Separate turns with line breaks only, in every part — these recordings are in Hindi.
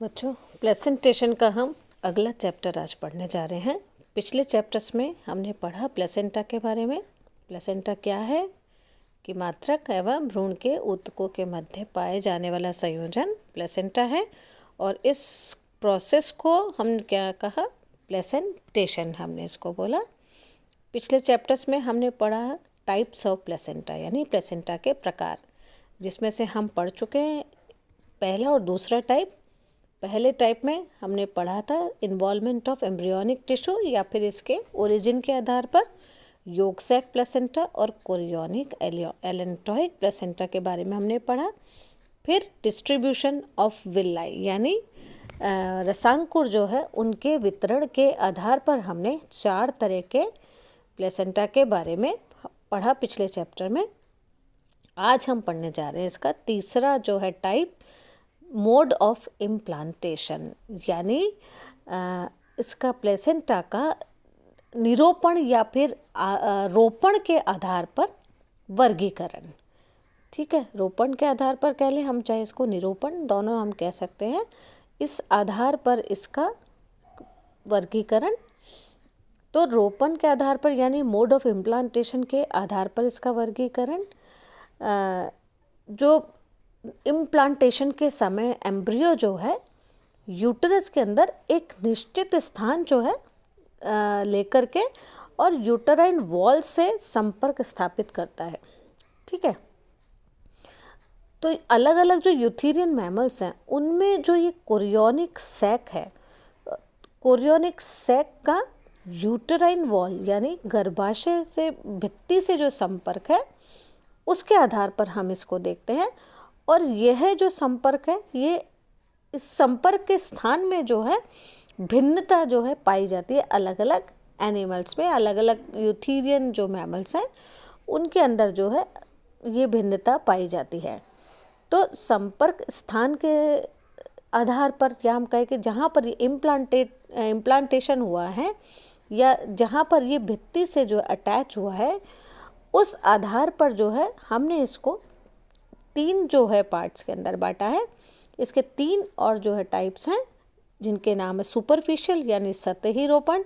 बच्चों, प्लेसेंटेशन का हम अगला चैप्टर आज पढ़ने जा रहे हैं। पिछले चैप्टर्स में हमने पढ़ा प्लेसेंटा के बारे में। प्लेसेंटा क्या है कि मात्रक एवं भ्रूण के ऊतकों के मध्य पाए जाने वाला संयोजन प्लेसेंटा है, और इस प्रोसेस को हम क्या कहा, प्लेसेंटेशन हमने इसको बोला। पिछले चैप्टर्स में हमने पढ़ा टाइप्स ऑफ प्लेसेंटा, यानी प्लेसेंटा के प्रकार, जिसमें से हम पढ़ चुके हैं पहला और दूसरा टाइप। पहले टाइप में हमने पढ़ा था इन्वॉल्वमेंट ऑफ एम्ब्रियोनिक टिश्यू या फिर इसके ओरिजिन के आधार पर योग सैक प्लेसेंटा और कोरियोनिक एलेंटोइक प्लेसेंटा के बारे में हमने पढ़ा। फिर डिस्ट्रीब्यूशन ऑफ विलाई यानी रसांकुर जो है उनके वितरण के आधार पर हमने 4 तरह के प्लेसेंटा के बारे में पढ़ा पिछले चैप्टर में। आज हम पढ़ने जा रहे हैं इसका तीसरा जो है टाइप, मोड ऑफ इम्प्लांटेशन, यानी इसका प्लेसेंटा का निरोपण या फिर रोपण के आधार पर वर्गीकरण। ठीक है, रोपण के आधार पर कह लें हम, चाहे इसको निरोपण, दोनों हम कह सकते हैं। इस आधार पर इसका वर्गीकरण, तो रोपण के आधार पर यानी मोड ऑफ इम्प्लांटेशन के आधार पर इसका वर्गीकरण। जो इम्प्लांटेशन के एम्ब्रियो जो है यूटरस के अंदर एक निश्चित स्थान जो है लेकर के और यूटराइन वॉल से संपर्क स्थापित करता है। ठीक है, तो अलग अलग जो यूथेरियन मैमल्स हैं उनमें जो ये कोरियोनिक सैक है, कोरियोनिक सैक का यूटराइन वॉल यानी गर्भाशय से भित्ति से जो संपर्क है उसके आधार पर हम इसको देखते हैं। और यह जो संपर्क है, ये इस संपर्क के स्थान में जो है भिन्नता जो है पाई जाती है अलग अलग एनिमल्स में। अलग अलग यूथेरियन जो मैमल्स हैं उनके अंदर जो है ये भिन्नता पाई जाती है। तो संपर्क स्थान के आधार पर या हम कहें कि जहाँ पर ये इम्प्लांटेशन हुआ है या जहाँ पर ये भित्ति से जो अटैच हुआ है, उस आधार पर जो है हमने इसको 3 जो है पार्ट्स के अंदर बांटा है। इसके 3 और जो है टाइप्स हैं, जिनके नाम है सुपरफिशियल यानी सतही रोपण,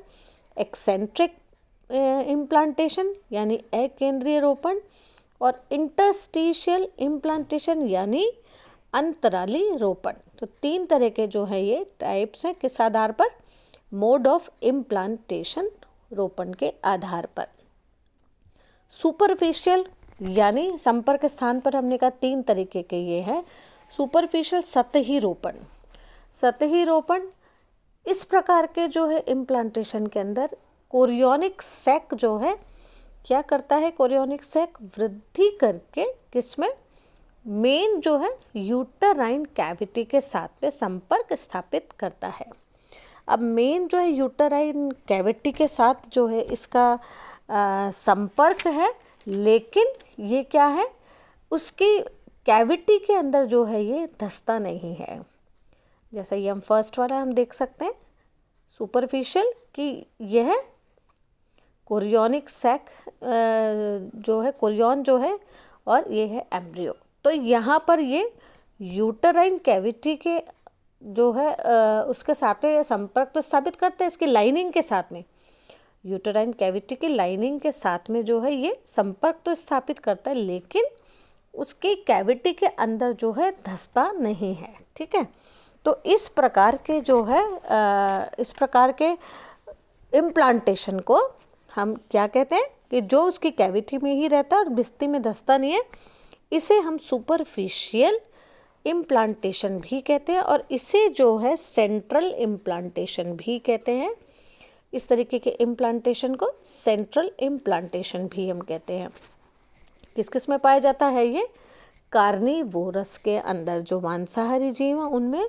एक्सेंट्रिक इम्प्लांटेशन यानी अकेंद्रीय रोपण, और इंटरस्टिशियल इम्प्लांटेशन यानी अंतराली रोपण। तो 3 तरह के जो है ये टाइप्स हैं, किस आधार पर, मोड ऑफ इम्प्लांटेशन, रोपण के आधार पर। सुपरफिशियल यानी संपर्क स्थान पर हमने कहा 3 तरीके के ये हैं। सुपरफिशियल सतही रोपण, सतही रोपण इस प्रकार के जो है इम्प्लांटेशन के अंदर कोरियोनिक सैक जो है क्या करता है, कोरियोनिक सैक वृद्धि करके किसमें, मेन जो है यूटराइन कैविटी के साथ में संपर्क स्थापित करता है। अब मेन जो है यूटराइन कैविटी के साथ जो है इसका संपर्क है, लेकिन ये क्या है, उसकी कैविटी के अंदर जो है ये धंसता नहीं है। जैसा ये हम फर्स्ट वाला हम देख सकते हैं सुपरफिशियल कि यह कोरियोनिक सैक जो है, कोरियोन जो है, और ये है एम्ब्रियो। तो यहाँ पर ये यूटराइन कैविटी के जो है उसके साथ में संपर्क तो स्थापित करते हैं, इसकी लाइनिंग के साथ में, यूटराइन कैविटी की लाइनिंग के साथ में जो है ये संपर्क तो स्थापित करता है, लेकिन उसकी कैविटी के अंदर जो है धंसता नहीं है। ठीक है, तो इस प्रकार के जो है इस प्रकार के इम्प्लांटेशन को हम क्या कहते हैं कि जो उसकी कैविटी में ही रहता है और भित्ति में धंसता नहीं है, इसे हम सुपरफिशियल इम्प्लांटेशन भी कहते हैं, और इसे जो है सेंट्रल इम्प्लांटेशन भी कहते हैं। इस तरीके के इम्प्लांटेशन को सेंट्रल इम्प्लांटेशन भी हम कहते हैं। किस किस में पाया जाता है ये, कार्निवोरस के अंदर जो मांसाहारी जीव हैं उनमें,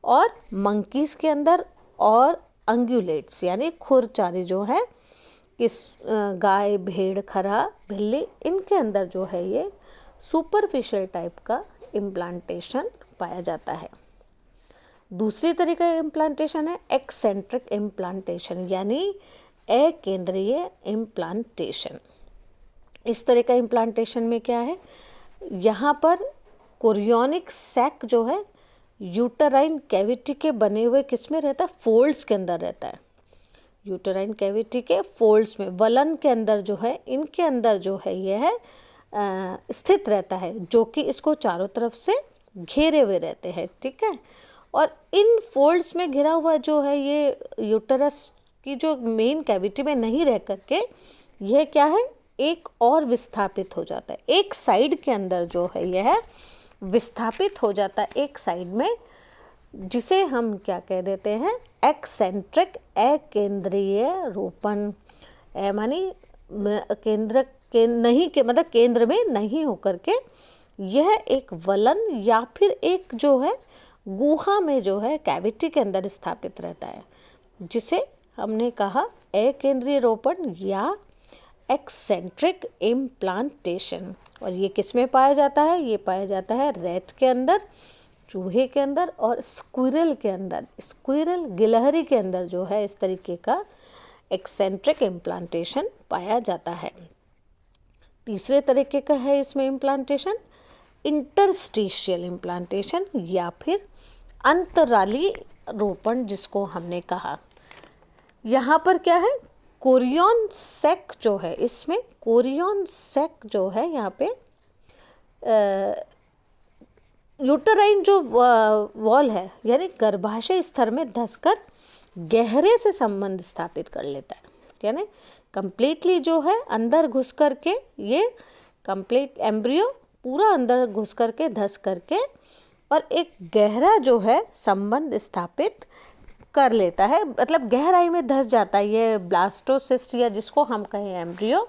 और मंकीज के अंदर, और अंगुलेट्स यानी खुरचारी जो है, किस गाय, भेड़, खरहा, बिल्ली, इनके अंदर जो है ये सुपरफिशियल टाइप का इम्प्लांटेशन पाया जाता है। दूसरी तरीका इम्प्लांटेशन है एक्सेंट्रिक इम्प्लांटेशन यानी अकेंद्रीय इम्प्लांटेशन। इस तरह का इम्प्लांटेशन में क्या है, यहाँ पर कोरियोनिक सैक जो है यूटराइन कैविटी के बने हुए किस में रहता है, फोल्ड्स के अंदर रहता है। यूटराइन कैविटी के फोल्ड्स में, वलन के अंदर जो है, इनके अंदर जो है यह स्थित रहता है, जो कि इसको चारों तरफ से घेरे हुए रहते हैं, ठीक है। और इन फोल्ड्स में घिरा हुआ जो है ये यूटरस की जो मेन कैविटी में नहीं रह करके यह क्या है, एक और विस्थापित हो जाता है, एक साइड के अंदर जो है यह विस्थापित हो जाता है, एक साइड में, जिसे हम क्या कह देते हैं, एक्सेंट्रिक अकेंद्रीय रोपण। मानी केंद्र के नहीं के मतलब केंद्र में नहीं होकर के यह एक वलन या फिर एक जो है गुहा में जो है कैविटी के अंदर स्थापित रहता है, जिसे हमने कहा अकेंद्रीय रोपण या एक्सेंट्रिक इम्प्लांटेशन। और ये किस में पाया जाता है, ये पाया जाता है रैट के अंदर, चूहे के अंदर और स्क्विरल के अंदर। स्क्विरल गिलहरी के अंदर जो है इस तरीके का एक्सेंट्रिक इम्प्लांटेशन पाया जाता है। तीसरे तरीके का है इसमें इम्प्लांटेशन इंटरस्टिशियल इम्प्लांटेशन या फिर अंतराली रोपण, जिसको हमने कहा। यहाँ पर क्या है, कोरियन सेक जो है, इसमें कोरियन सेक जो है यहाँ पे यूटराइन जो वॉल है यानी गर्भाशय स्तर में धंसकर गहरे से संबंध स्थापित कर लेता है, यानी कंप्लीटली जो है अंदर घुस करके ये कंप्लीट एम्ब्रियो पूरा अंदर घुस करके धंस करके और एक गहरा जो है संबंध स्थापित कर लेता है, मतलब गहराई में धंस जाता है ये ब्लास्टोसिस्ट या जिसको हम कहें एम्ब्रियो,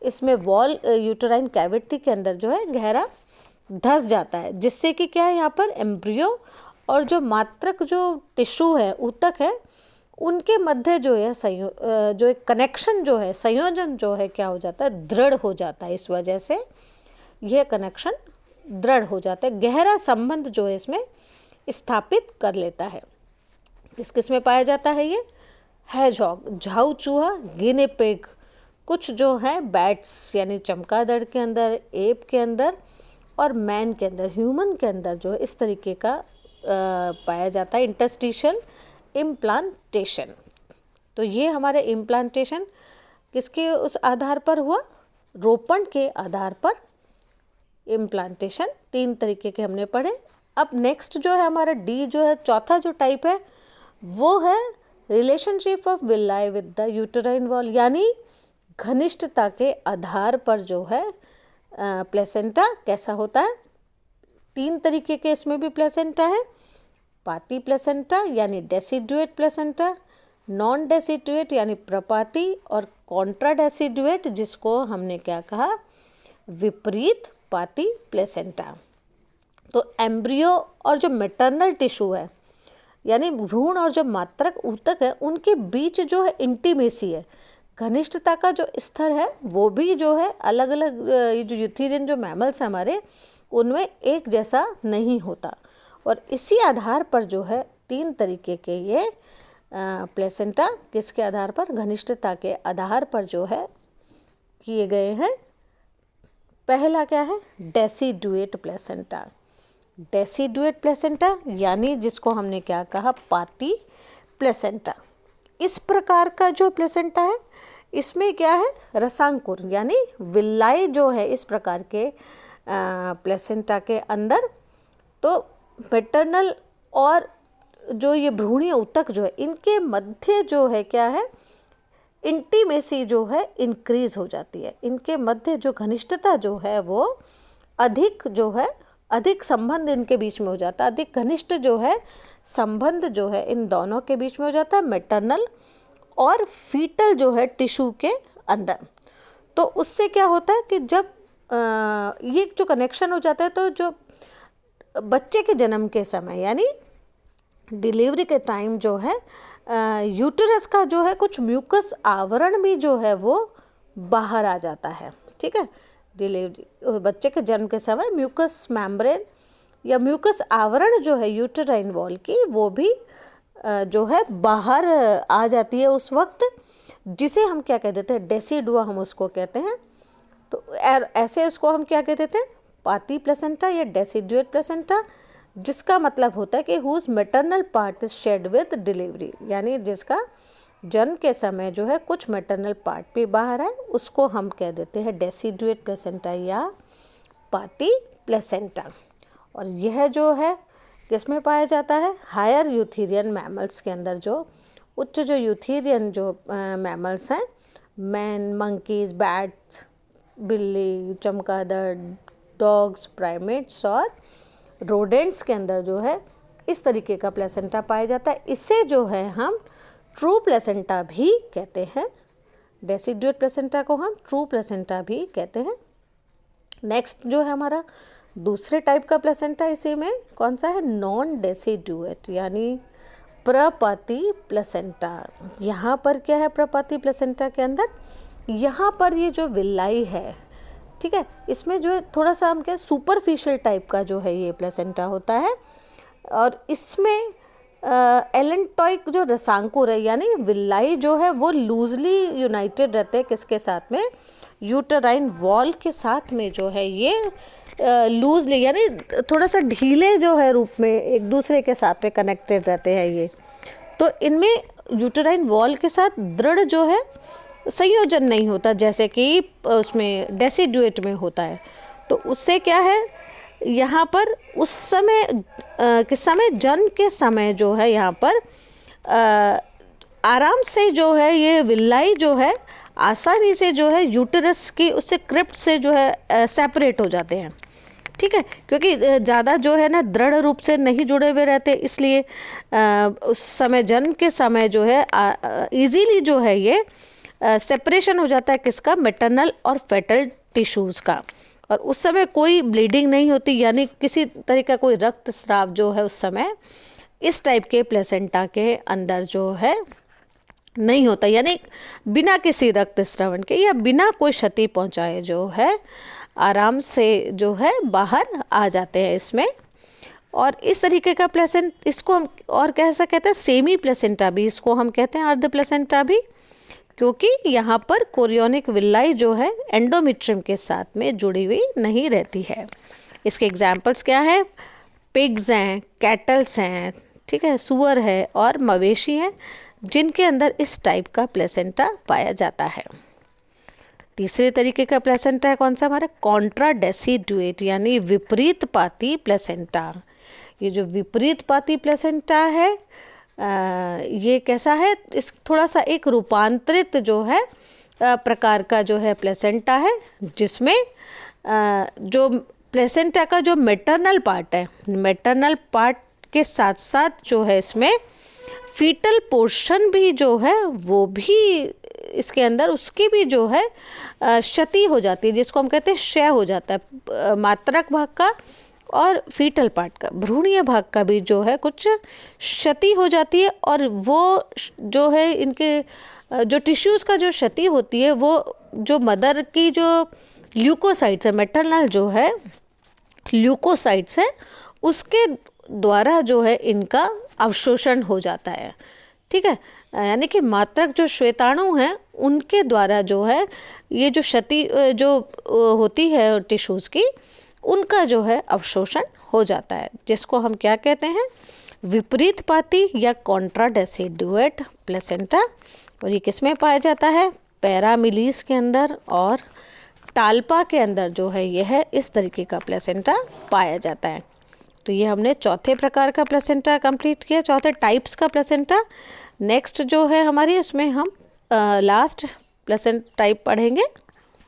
इसमें वॉल यूटराइन कैविटी के अंदर जो है गहरा धंस जाता है, जिससे कि क्या है यहाँ पर एम्ब्रियो और जो मात्रक जो टिश्यू है, ऊतक है, उनके मध्य जो है जो एक कनेक्शन जो है, संयोजन जो है क्या हो जाता है, दृढ़ हो जाता है। इस वजह से यह कनेक्शन दृढ़ हो जाता है, गहरा संबंध जो है इसमें स्थापित कर लेता है। किस किस में पाया जाता है ये, हैजहॉग झाऊ चूहा, गिने पिग, कुछ जो है बैट्स यानी चमगादड़ के अंदर, एप के अंदर और मैन के अंदर, ह्यूमन के अंदर जो है इस तरीके का पाया जाता है इंटरस्टिशियल इम्प्लांटेशन। तो ये हमारे इम्प्लांटेशन किसके उस आधार पर हुआ, रोपण के आधार पर इम्प्लांटेशन। 3 तरीके के हमने पढ़े। अब नेक्स्ट जो है हमारा डी जो है, चौथा जो टाइप है वो है relationship of villi with the uterine wall, यानी घनिष्ठता के आधार पर जो है प्लेसेंटा कैसा होता है। 3 तरीके के इसमें भी प्लेसेंटा है, पाती प्लेसेंटा यानी डेसिडुएट प्लेसेंटा, नॉन डेसिडुएट यानी प्रपाती और कॉन्ट्रा डेसिडुएट जिसको हमने क्या कहा, विपरीत पाती प्लेसेंटा। तो एम्ब्रियो और जो मैटरनल टिश्यू है यानी भ्रूण और जो मात्रक ऊतक है उनके बीच जो है इंटीमेसी है, घनिष्ठता का जो स्तर है वो भी जो है अलग अलग जो यूथेरियन जो मैमल्स हैं हमारे उनमें एक जैसा नहीं होता। और इसी आधार पर जो है 3 तरीके के ये प्लेसेंटा किसके आधार पर, घनिष्ठता के आधार पर जो है किए गए हैं। पहला क्या है, डेसिडुएट प्लेसेंटा। डेसिडुएट प्लेसेंटा यानी जिसको हमने क्या कहा, पाती प्लेसेंटा। इस प्रकार का जो प्लेसेंटा है इसमें क्या है, रसांकुर यानी विलाई जो है इस प्रकार के प्लेसेंटा के अंदर, तो मैटरनल और जो ये भ्रूणीय ऊतक जो है इनके मध्य जो है क्या है, इंटीमेसी जो है इंक्रीज हो जाती है, इनके मध्य जो घनिष्ठता जो है वो अधिक जो है, अधिक संबंध इनके बीच में हो जाता है, अधिक घनिष्ठ जो है संबंध जो है इन दोनों के बीच में हो जाता है, मैटरनल और फीटल जो है टिश्यू के अंदर। तो उससे क्या होता है कि जब ये जो कनेक्शन हो जाता है तो जो बच्चे के जन्म के समय यानी डिलीवरी के टाइम जो है यूटेरस का जो है कुछ म्यूकस आवरण भी जो है वो बाहर आ जाता है, ठीक है। डिलीवरी बच्चे के जन्म के समय म्यूकस मेम्ब्रेन या म्यूकस आवरण जो है यूटेराइन वॉल की वो भी जो है बाहर आ जाती है उस वक्त, जिसे हम क्या कह देते हैं, डेसिडुआ हम उसको कहते हैं। तो ऐसे उसको हम क्या कह देते हैं, पाती प्लेसेंटा या डेसिडुएट प्लेसेंटा, जिसका मतलब होता है कि whose maternal part is shared with delivery, यानी जिसका जन्म के समय जो है कुछ मैटरनल पार्ट भी बाहर है, उसको हम कह देते हैं डेसिडुएट प्लेसेंटा या पाती प्लेसेंटा। और यह जो है किस में पाया जाता है, हायर यूथेरियन मैमल्स के अंदर, जो उच्च जो यूथेरियन जो मैमल्स हैं, मैन, मंकीज, बैट्स, बिल्ली, चमगादड़, डॉग्स, प्राइमेट्स और रोडेंट्स के अंदर जो है इस तरीके का प्लेसेंटा पाया जाता है। इसे जो है हम ट्रू प्लेसेंटा भी कहते हैं। डेसिडुएट प्लेसेंटा को हम ट्रू प्लेसेंटा भी कहते हैं। नेक्स्ट जो है हमारा दूसरे टाइप का प्लेसेंटा, इसी में कौन सा है, नॉन डेसिडुएट यानी प्रपाती प्लेसेंटा। यहाँ पर क्या है प्रपाती प्लेसेंटा के अंदर, यहाँ पर ये जो विल्लाई है, ठीक है, इसमें जो है थोड़ा सा हम क्या सुपरफिशियल टाइप का जो है ये प्लेसेंटा होता है। और इसमें एलेंटॉइक जो रसांकुर है, यानी विल्लाई जो है वो लूजली यूनाइटेड रहते हैं किसके साथ में, यूटराइन वॉल के साथ में जो है ये लूजली यानी थोड़ा सा ढीले जो है रूप में एक दूसरे के साथ में कनेक्टेड रहते हैं ये। तो इनमें यूटराइन वॉल के साथ दृढ़ जो है संयोजन नहीं होता जैसे कि उसमें डेसिडुएट में होता है। तो उससे क्या है, यहाँ पर उस समय किस समय, जन्म के समय जो है यहाँ पर आराम से जो है ये विल्लाई जो है आसानी से जो है यूटेरस की उससे क्रिप्ट से जो है सेपरेट हो जाते हैं, ठीक है, क्योंकि ज़्यादा जो है ना दृढ़ रूप से नहीं जुड़े हुए रहते, इसलिए उस समय जन्म के समय जो है इजीली जो है ये सेपरेशन हो जाता है किसका, मैटरनल और फेटल टिश्यूज़ का। और उस समय कोई ब्लीडिंग नहीं होती, यानी किसी तरह का कोई रक्तस्राव जो है उस समय इस टाइप के प्लेसेंटा के अंदर जो है नहीं होता, यानी बिना किसी रक्तस्रावन के या बिना कोई क्षति पहुंचाए जो है आराम से जो है बाहर आ जाते हैं इसमें। और इस तरीके का प्लेसेंट, इसको हम और कैसा कहते हैं, सेमी प्लेसेंटा भी इसको हम कहते हैं, अर्ध प्लेसेंटा भी, क्योंकि यहाँ पर कोरियोनिक विल्लाई जो है एंडोमेट्रियम के साथ में जुड़ी हुई नहीं रहती है। इसके एग्जाम्पल्स क्या है, पिग्स हैं, कैटल्स हैं, ठीक है, सुअर है और मवेशी हैं, जिनके अंदर इस टाइप का प्लेसेंटा पाया जाता है। तीसरे तरीके का प्लेसेंटा है कौन सा हमारा, कॉन्ट्रा डेसिडुएट यानी विपरीत पाती प्लेसेंटा। ये जो विपरीत पाती प्लेसेंटा है ये कैसा है, इस थोड़ा सा एक रूपांतरित जो है प्रकार का जो है प्लेसेंटा है, जिसमें जो प्लेसेंटा का जो मैटरनल पार्ट है, मैटरनल पार्ट के साथ साथ जो है इसमें फीटल पोर्शन भी जो है वो भी इसके अंदर उसकी भी जो है क्षति हो जाती है, जिसको हम कहते हैं क्षय हो जाता है, मात्रक भाग का और फीटल पार्ट का, भ्रूणीय भाग का भी जो है कुछ क्षति हो जाती है। और वो जो है इनके जो टिश्यूज़ का जो क्षति होती है, वो जो मदर की जो ल्यूकोसाइट्स है, मैटरनल जो है ल्यूकोसाइट्स है, उसके द्वारा जो है इनका अवशोषण हो जाता है, ठीक है, यानी कि मात्रक जो श्वेताणु हैं उनके द्वारा जो है ये जो क्षति जो होती है टिश्यूज़ की, उनका जो है अवशोषण हो जाता है, जिसको हम क्या कहते हैं, विपरीत पाती या कॉन्ट्रा डेसिडुएट प्लेसेंटा। और ये किस में पाया जाता है, पैरामिलीस के अंदर और टाल्पा के अंदर जो है यह इस तरीके का प्लेसेंटा पाया जाता है। तो ये हमने चौथे प्रकार का प्लेसेंटा कंप्लीट किया, चौथे टाइप्स का प्लेसेंटा। नेक्स्ट जो है हमारी उसमें हम लास्ट प्लेसेंट टाइप पढ़ेंगे।